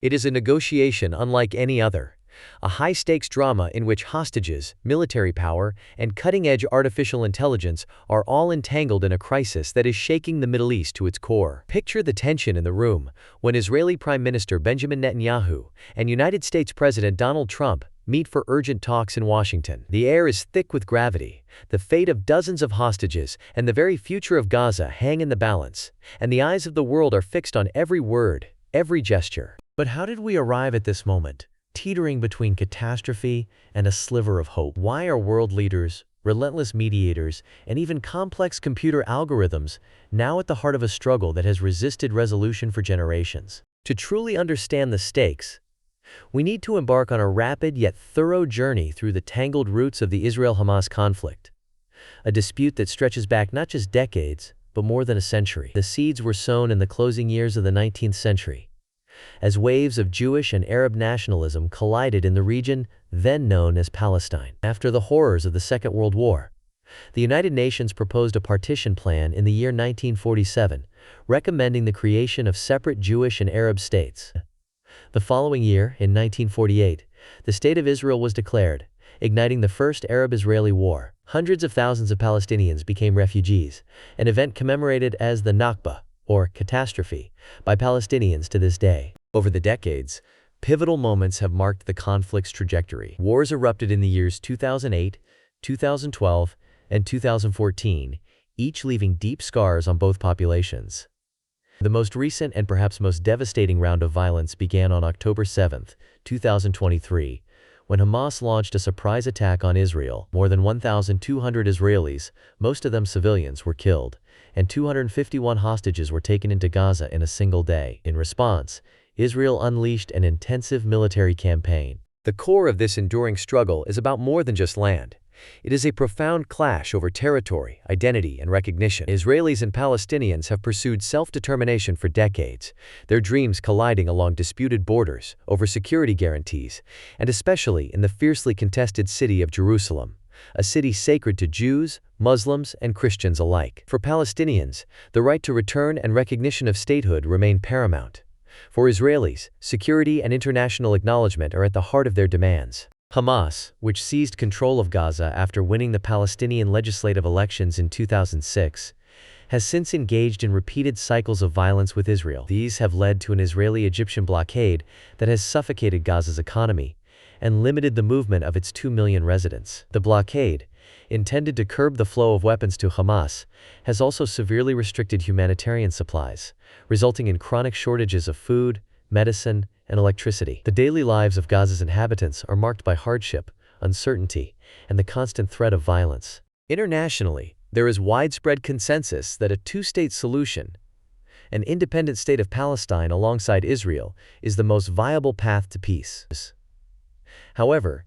It is a negotiation unlike any other, a high-stakes drama in which hostages, military power, and cutting-edge artificial intelligence are all entangled in a crisis that is shaking the Middle East to its core. Picture the tension in the room when Israeli Prime Minister Benjamin Netanyahu and United States President Donald Trump meet for urgent talks in Washington. The air is thick with gravity. The fate of dozens of hostages and the very future of Gaza hang in the balance, and the eyes of the world are fixed on every word, every gesture. But how did we arrive at this moment, teetering between catastrophe and a sliver of hope? Why are world leaders, relentless mediators, and even complex computer algorithms now at the heart of a struggle that has resisted resolution for generations? To truly understand the stakes, we need to embark on a rapid yet thorough journey through the tangled roots of the Israel-Hamas conflict, a dispute that stretches back not just decades, but more than a century. The seeds were sown in the closing years of the 19th century, as waves of Jewish and Arab nationalism collided in the region then known as Palestine. After the horrors of the Second World War, the United Nations proposed a partition plan in the year 1947, recommending the creation of separate Jewish and Arab states. The following year, in 1948, the State of Israel was declared, igniting the First Arab-Israeli War. Hundreds of thousands of Palestinians became refugees, an event commemorated as the Nakba, or catastrophe, by Palestinians to this day. Over the decades, pivotal moments have marked the conflict's trajectory. Wars erupted in the years 2008, 2012, and 2014, each leaving deep scars on both populations. The most recent and perhaps most devastating round of violence began on October 7, 2023, when Hamas launched a surprise attack on Israel. More than 1,200 Israelis, most of them civilians, were killed, and 251 hostages were taken into Gaza in a single day. In response, Israel unleashed an intensive military campaign. The core of this enduring struggle is about more than just land. It is a profound clash over territory, identity, and recognition. Israelis and Palestinians have pursued self-determination for decades, their dreams colliding along disputed borders, over security guarantees, and especially in the fiercely contested city of Jerusalem, a city sacred to Jews, Muslims, and Christians alike. For Palestinians, the right to return and recognition of statehood remain paramount. For Israelis, security and international acknowledgement are at the heart of their demands. Hamas, which seized control of Gaza after winning the Palestinian legislative elections in 2006, has since engaged in repeated cycles of violence with Israel. These have led to an Israeli-Egyptian blockade that has suffocated Gaza's economy and limited the movement of its 2 million residents. The blockade, intended to curb the flow of weapons to Hamas, has also severely restricted humanitarian supplies, resulting in chronic shortages of food, medicine, and electricity. The daily lives of Gaza's inhabitants are marked by hardship, uncertainty, and the constant threat of violence. Internationally, there is widespread consensus that a two-state solution, an independent state of Palestine alongside Israel, is the most viable path to peace. However,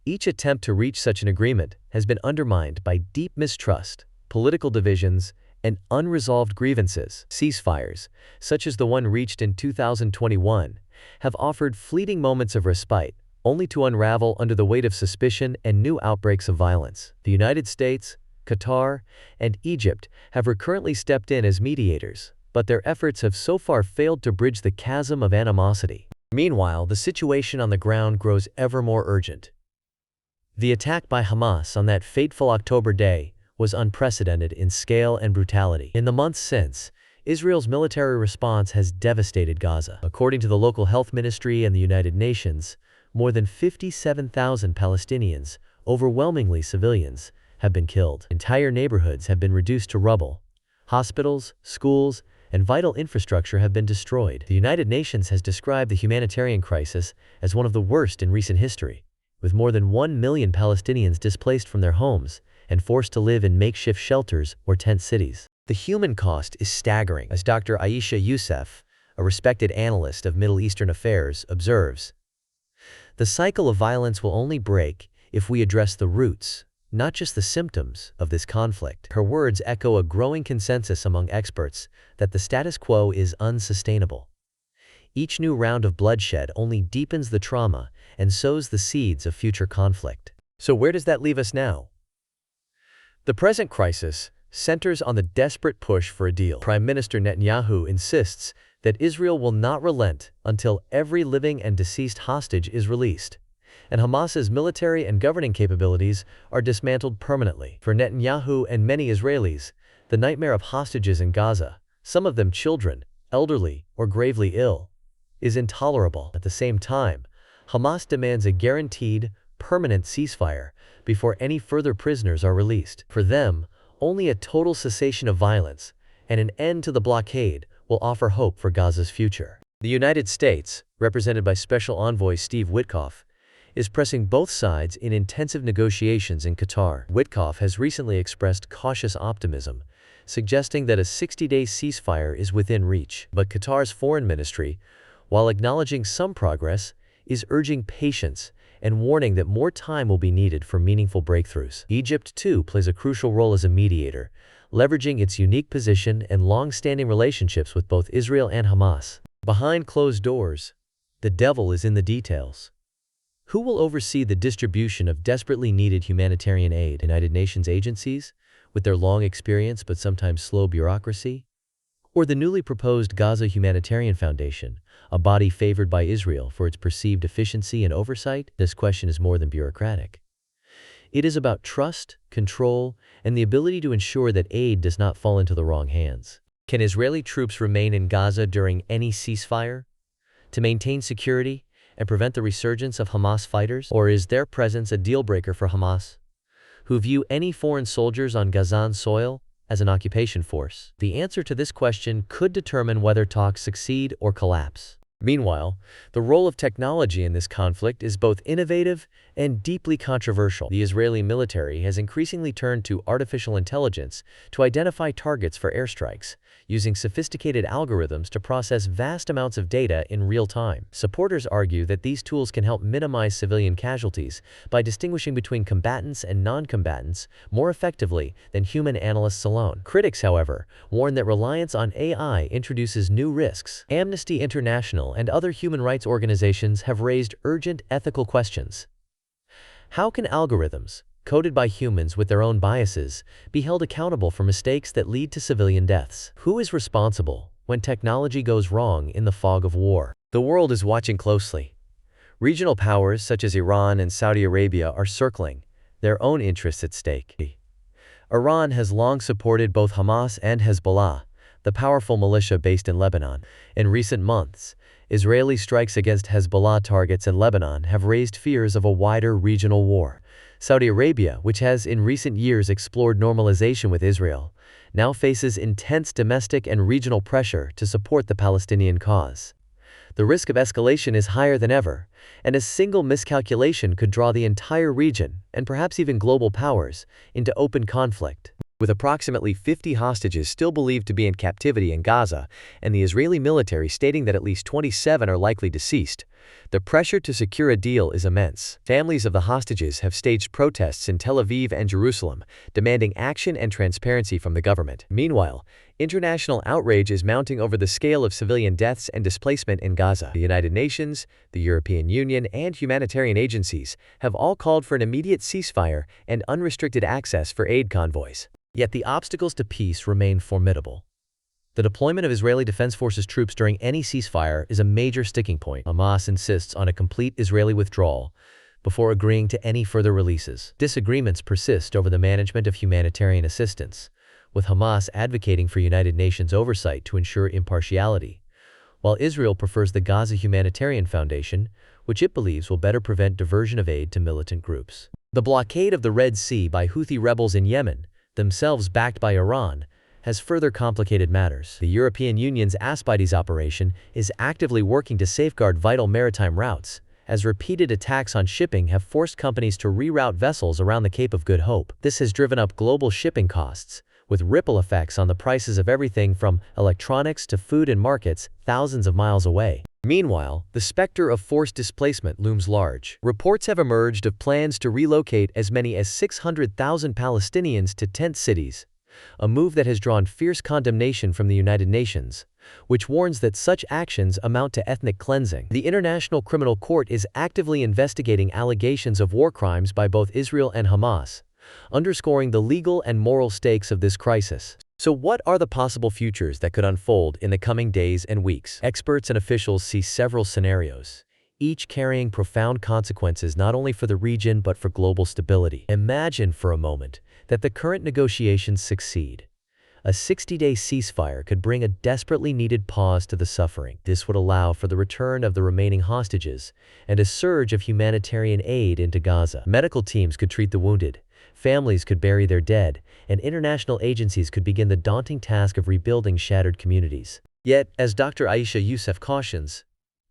each attempt to reach such an agreement has been undermined by deep mistrust, political divisions, and unresolved grievances. Ceasefires, such as the one reached in 2021, have offered fleeting moments of respite, only to unravel under the weight of suspicion and new outbreaks of violence. The United States, Qatar, and Egypt have recurrently stepped in as mediators, but their efforts have so far failed to bridge the chasm of animosity. Meanwhile, the situation on the ground grows ever more urgent. The attack by Hamas on that fateful October day was unprecedented in scale and brutality. In the months since, Israel's military response has devastated Gaza. According to the local health ministry and the United Nations, more than 57,000 Palestinians, overwhelmingly civilians, have been killed. Entire neighborhoods have been reduced to rubble. Hospitals, schools, and vital infrastructure have been destroyed. The United Nations has described the humanitarian crisis as one of the worst in recent history, with more than 1 million Palestinians displaced from their homes and forced to live in makeshift shelters or tent cities. The human cost is staggering, as Dr. Aisha Youssef, a respected analyst of Middle Eastern affairs, observes. The cycle of violence will only break if we address the roots, not just the symptoms, of this conflict. Her words echo a growing consensus among experts that the status quo is unsustainable. Each new round of bloodshed only deepens the trauma and sows the seeds of future conflict. So where does that leave us now? The present crisis centers on the desperate push for a deal. Prime Minister Netanyahu insists that Israel will not relent until every living and deceased hostage is released, and Hamas's military and governing capabilities are dismantled permanently. For Netanyahu and many Israelis, the nightmare of hostages in Gaza, some of them children, elderly, or gravely ill, is intolerable. At the same time, Hamas demands a guaranteed, permanent ceasefire before any further prisoners are released. For them, only a total cessation of violence and an end to the blockade will offer hope for Gaza's future. The United States, represented by Special Envoy Steve Witkoff, is pressing both sides in intensive negotiations in Qatar. Witkoff has recently expressed cautious optimism, suggesting that a 60-day ceasefire is within reach. But Qatar's foreign ministry, while acknowledging some progress, is urging patience and warning that more time will be needed for meaningful breakthroughs. Egypt, too, plays a crucial role as a mediator, leveraging its unique position and long-standing relationships with both Israel and Hamas. Behind closed doors, the devil is in the details. Who will oversee the distribution of desperately needed humanitarian aid? United Nations agencies, with their long experience but sometimes slow bureaucracy? Or the newly proposed Gaza Humanitarian Foundation, a body favored by Israel for its perceived efficiency and oversight? This question is more than bureaucratic. It is about trust, control, and the ability to ensure that aid does not fall into the wrong hands. Can Israeli troops remain in Gaza during any ceasefire to maintain security and prevent the resurgence of Hamas fighters? Or is their presence a deal-breaker for Hamas, who view any foreign soldiers on Gazan soil as an occupation force? The answer to this question could determine whether talks succeed or collapse. Meanwhile, the role of technology in this conflict is both innovative and deeply controversial. The Israeli military has increasingly turned to artificial intelligence to identify targets for airstrikes, using sophisticated algorithms to process vast amounts of data in real time. Supporters argue that these tools can help minimize civilian casualties by distinguishing between combatants and non-combatants more effectively than human analysts alone. Critics, however, warn that reliance on AI introduces new risks. Amnesty International and other human rights organizations have raised urgent ethical questions. How can algorithms, coded by humans with their own biases, be held accountable for mistakes that lead to civilian deaths? Who is responsible when technology goes wrong in the fog of war? The world is watching closely. Regional powers such as Iran and Saudi Arabia are circling, their own interests at stake. Iran has long supported both Hamas and Hezbollah, the powerful militia based in Lebanon. In recent months, Israeli strikes against Hezbollah targets in Lebanon have raised fears of a wider regional war. Saudi Arabia, which has in recent years explored normalization with Israel, now faces intense domestic and regional pressure to support the Palestinian cause. The risk of escalation is higher than ever, and a single miscalculation could draw the entire region, and perhaps even global powers, into open conflict. With approximately 50 hostages still believed to be in captivity in Gaza, and the Israeli military stating that at least 27 are likely deceased, the pressure to secure a deal is immense. Families of the hostages have staged protests in Tel Aviv and Jerusalem, demanding action and transparency from the government. Meanwhile, international outrage is mounting over the scale of civilian deaths and displacement in Gaza. The United Nations, the European Union, and humanitarian agencies have all called for an immediate ceasefire and unrestricted access for aid convoys. Yet the obstacles to peace remain formidable. The deployment of Israeli Defense Forces troops during any ceasefire is a major sticking point. Hamas insists on a complete Israeli withdrawal before agreeing to any further releases. Disagreements persist over the management of humanitarian assistance, with Hamas advocating for United Nations oversight to ensure impartiality, while Israel prefers the Gaza Humanitarian Foundation, which it believes will better prevent diversion of aid to militant groups. The blockade of the Red Sea by Houthi rebels in Yemen, themselves backed by Iran, has further complicated matters. The European Union's Aspides operation is actively working to safeguard vital maritime routes, as repeated attacks on shipping have forced companies to reroute vessels around the Cape of Good Hope. This has driven up global shipping costs, with ripple effects on the prices of everything from electronics to food in markets thousands of miles away. Meanwhile, the specter of forced displacement looms large. Reports have emerged of plans to relocate as many as 600,000 Palestinians to tent cities, a move that has drawn fierce condemnation from the United Nations, which warns that such actions amount to ethnic cleansing. The International Criminal Court is actively investigating allegations of war crimes by both Israel and Hamas, underscoring the legal and moral stakes of this crisis. So what are the possible futures that could unfold in the coming days and weeks? Experts and officials see several scenarios, each carrying profound consequences not only for the region but for global stability. Imagine for a moment that the current negotiations succeed. A 60-day ceasefire could bring a desperately needed pause to the suffering. This would allow for the return of the remaining hostages and a surge of humanitarian aid into Gaza. Medical teams could treat the wounded, families could bury their dead, and international agencies could begin the daunting task of rebuilding shattered communities. Yet, as Dr. Aisha Youssef cautions,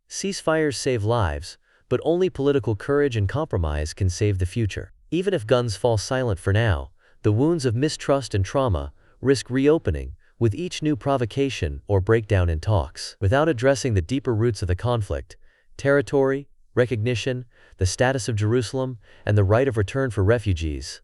ceasefires save lives, but only political courage and compromise can save the future. Even if guns fall silent for now, the wounds of mistrust and trauma risk reopening with each new provocation or breakdown in talks. Without addressing the deeper roots of the conflict, territory, recognition, the status of Jerusalem, and the right of return for refugees,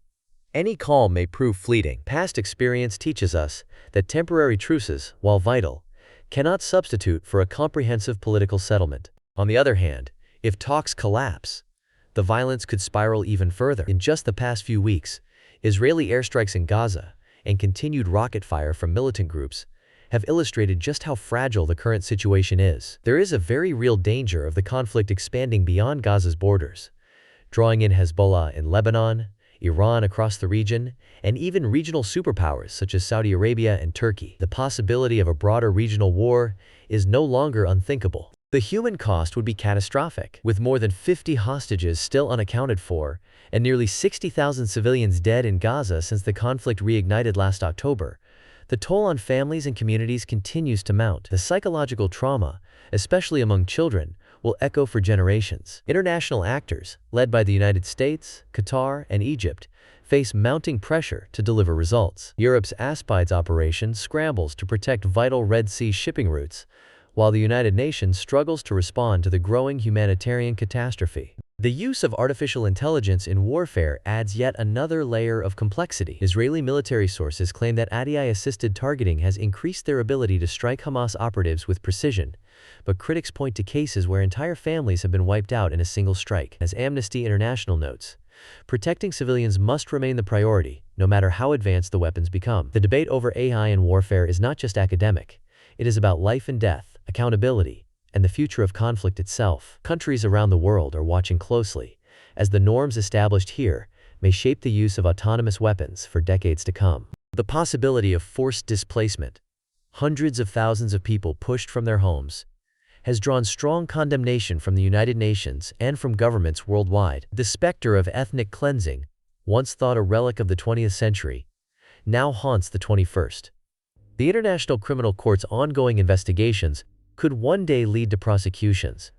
any calm may prove fleeting. Past experience teaches us that temporary truces, while vital, cannot substitute for a comprehensive political settlement. On the other hand, if talks collapse, the violence could spiral even further. In just the past few weeks, Israeli airstrikes in Gaza and continued rocket fire from militant groups have illustrated just how fragile the current situation is. There is a very real danger of the conflict expanding beyond Gaza's borders, drawing in Hezbollah in Lebanon, Iran across the region, and even regional superpowers such as Saudi Arabia and Turkey. The possibility of a broader regional war is no longer unthinkable. The human cost would be catastrophic, with more than 50 hostages still unaccounted for and nearly 60,000 civilians dead in Gaza since the conflict reignited last October. The toll on families and communities continues to mount. The psychological trauma, especially among children, will echo for generations. International actors, led by the United States, Qatar, and Egypt, face mounting pressure to deliver results. Europe's Aspides operation scrambles to protect vital Red Sea shipping routes, while the United Nations struggles to respond to the growing humanitarian catastrophe. The use of artificial intelligence in warfare adds yet another layer of complexity. Israeli military sources claim that AI-assisted targeting has increased their ability to strike Hamas operatives with precision, but critics point to cases where entire families have been wiped out in a single strike. As Amnesty International notes, protecting civilians must remain the priority, no matter how advanced the weapons become. The debate over AI in warfare is not just academic. It is about life and death, accountability, and the future of conflict itself. Countries around the world are watching closely, as the norms established here may shape the use of autonomous weapons for decades to come. The possibility of forced displacement, hundreds of thousands of people pushed from their homes, has drawn strong condemnation from the United Nations and from governments worldwide. The specter of ethnic cleansing, once thought a relic of the 20th century, now haunts the 21st. The International Criminal Court's ongoing investigations could one day lead to prosecutions,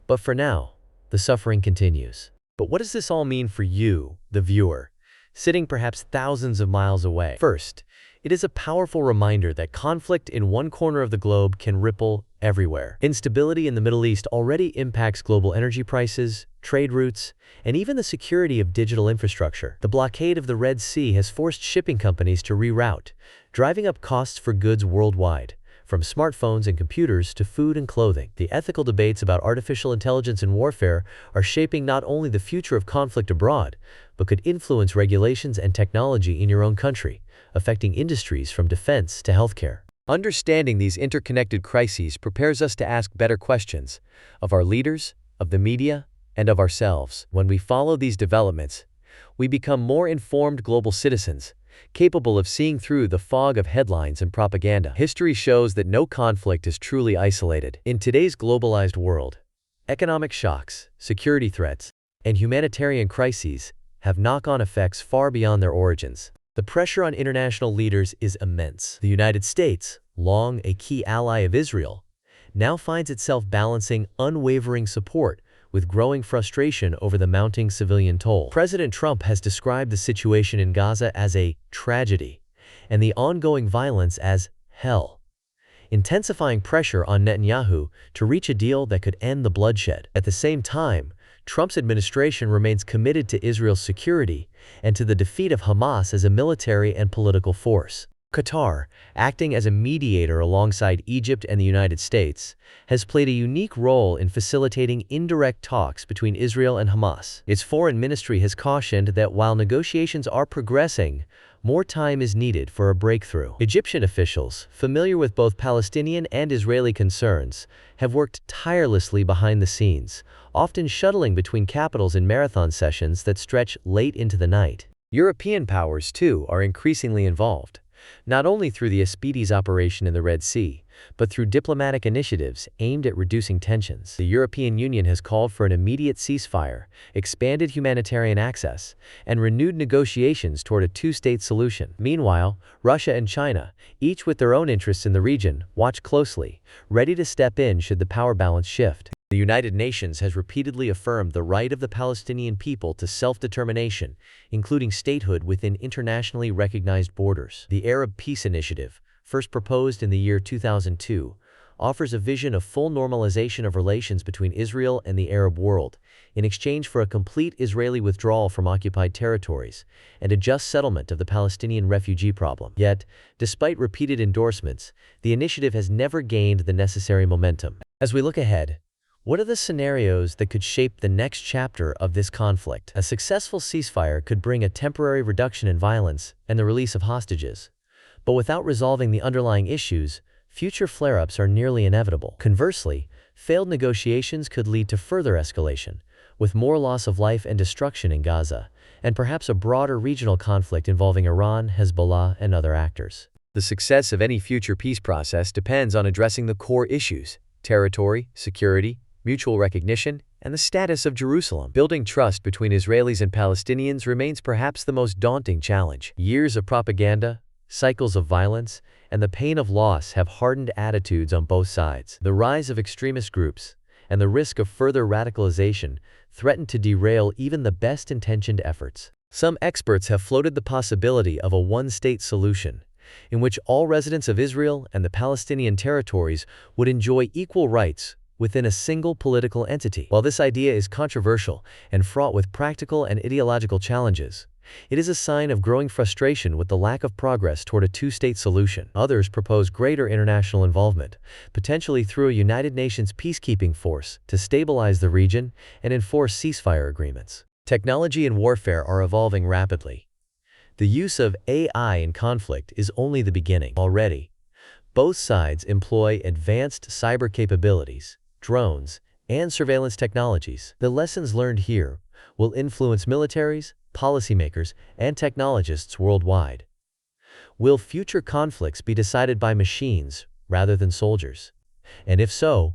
but for now, the suffering continues. But what does this all mean for you, the viewer, sitting perhaps thousands of miles away? First, it is a powerful reminder that conflict in one corner of the globe can ripple everywhere. Instability in the Middle East already impacts global energy prices, trade routes, and even the security of digital infrastructure. The blockade of the Red Sea has forced shipping companies to reroute, driving up costs for goods worldwide, from smartphones and computers to food and clothing. The ethical debates about artificial intelligence in warfare are shaping not only the future of conflict abroad, but could influence regulations and technology in your own country, affecting industries from defense to healthcare. Understanding these interconnected crises prepares us to ask better questions of our leaders, of the media, and of ourselves. When we follow these developments, we become more informed global citizens, capable of seeing through the fog of headlines and propaganda. History shows that no conflict is truly isolated. In today's globalized world, economic shocks, security threats, and humanitarian crises have knock-on effects far beyond their origins. The pressure on international leaders is immense. The United States, long a key ally of Israel, now finds itself balancing unwavering support with growing frustration over the mounting civilian toll. President Trump has described the situation in Gaza as a tragedy and the ongoing violence as hell, intensifying pressure on Netanyahu to reach a deal that could end the bloodshed. At the same time, Trump's administration remains committed to Israel's security and to the defeat of Hamas as a military and political force. Qatar, acting as a mediator alongside Egypt and the United States, has played a unique role in facilitating indirect talks between Israel and Hamas. Its foreign ministry has cautioned that while negotiations are progressing, more time is needed for a breakthrough. Egyptian officials, familiar with both Palestinian and Israeli concerns, have worked tirelessly behind the scenes, often shuttling between capitals in marathon sessions that stretch late into the night. European powers, too, are increasingly involved, not only through the Aspides operation in the Red Sea, but through diplomatic initiatives aimed at reducing tensions. The European Union has called for an immediate ceasefire, expanded humanitarian access, and renewed negotiations toward a two-state solution. Meanwhile, Russia and China, each with their own interests in the region, watch closely, ready to step in should the power balance shift. The United Nations has repeatedly affirmed the right of the Palestinian people to self-determination, including statehood within internationally recognized borders. The Arab Peace Initiative, first proposed in the year 2002, offers a vision of full normalization of relations between Israel and the Arab world, in exchange for a complete Israeli withdrawal from occupied territories and a just settlement of the Palestinian refugee problem. Yet, despite repeated endorsements, the initiative has never gained the necessary momentum. As we look ahead, what are the scenarios that could shape the next chapter of this conflict? A successful ceasefire could bring a temporary reduction in violence and the release of hostages. But without resolving the underlying issues, future flare-ups are nearly inevitable. Conversely, failed negotiations could lead to further escalation, with more loss of life and destruction in Gaza, and perhaps a broader regional conflict involving Iran, Hezbollah, and other actors. The success of any future peace process depends on addressing the core issues: territory, security, mutual recognition, and the status of Jerusalem. Building trust between Israelis and Palestinians remains perhaps the most daunting challenge. Years of propaganda, cycles of violence, and the pain of loss have hardened attitudes on both sides. The rise of extremist groups and the risk of further radicalization threaten to derail even the best-intentioned efforts. Some experts have floated the possibility of a one-state solution, in which all residents of Israel and the Palestinian territories would enjoy equal rights within a single political entity. While this idea is controversial and fraught with practical and ideological challenges, it is a sign of growing frustration with the lack of progress toward a two-state solution. Others propose greater international involvement, potentially through a United Nations peacekeeping force, to stabilize the region and enforce ceasefire agreements. Technology and warfare are evolving rapidly. The use of AI in conflict is only the beginning. Already, both sides employ advanced cyber capabilities, drones, and surveillance technologies. The lessons learned here will influence militaries, policymakers, and technologists worldwide. Will future conflicts be decided by machines rather than soldiers? And if so,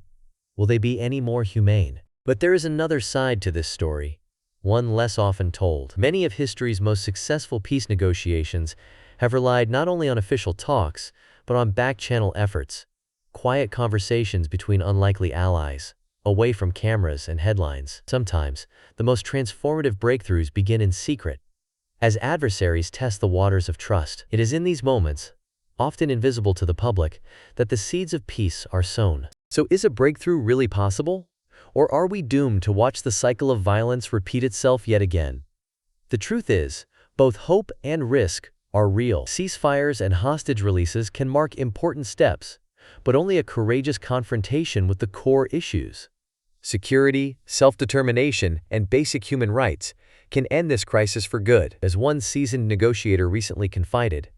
will they be any more humane? But there is another side to this story, one less often told. Many of history's most successful peace negotiations have relied not only on official talks, but on back-channel efforts, quiet conversations between unlikely allies, away from cameras and headlines. Sometimes, the most transformative breakthroughs begin in secret, as adversaries test the waters of trust. It is in these moments, often invisible to the public, that the seeds of peace are sown. So is a breakthrough really possible? Or are we doomed to watch the cycle of violence repeat itself yet again? The truth is, both hope and risk are real. Ceasefires and hostage releases can mark important steps, but only a courageous confrontation with the core issues, security, self-determination, and basic human rights, can end this crisis for good. As one seasoned negotiator recently confided,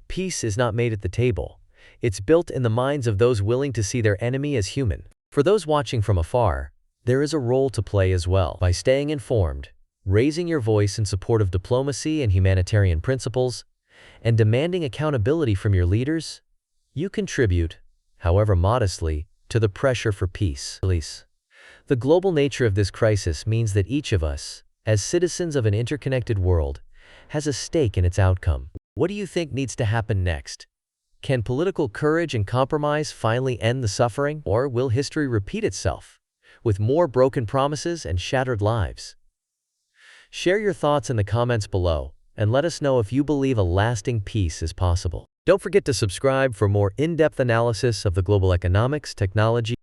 peace is not made at the table. It's built in the minds of those willing to see their enemy as human. For those watching from afar, there is a role to play as well. By staying informed, raising your voice in support of diplomacy and humanitarian principles, and demanding accountability from your leaders, you contribute, however modestly, to the pressure for peace. The global nature of this crisis means that each of us, as citizens of an interconnected world, has a stake in its outcome. What do you think needs to happen next? Can political courage and compromise finally end the suffering, or will history repeat itself, with more broken promises and shattered lives? Share your thoughts in the comments below, and let us know if you believe a lasting peace is possible. Don't forget to subscribe for more in-depth analysis of the global economics, technology,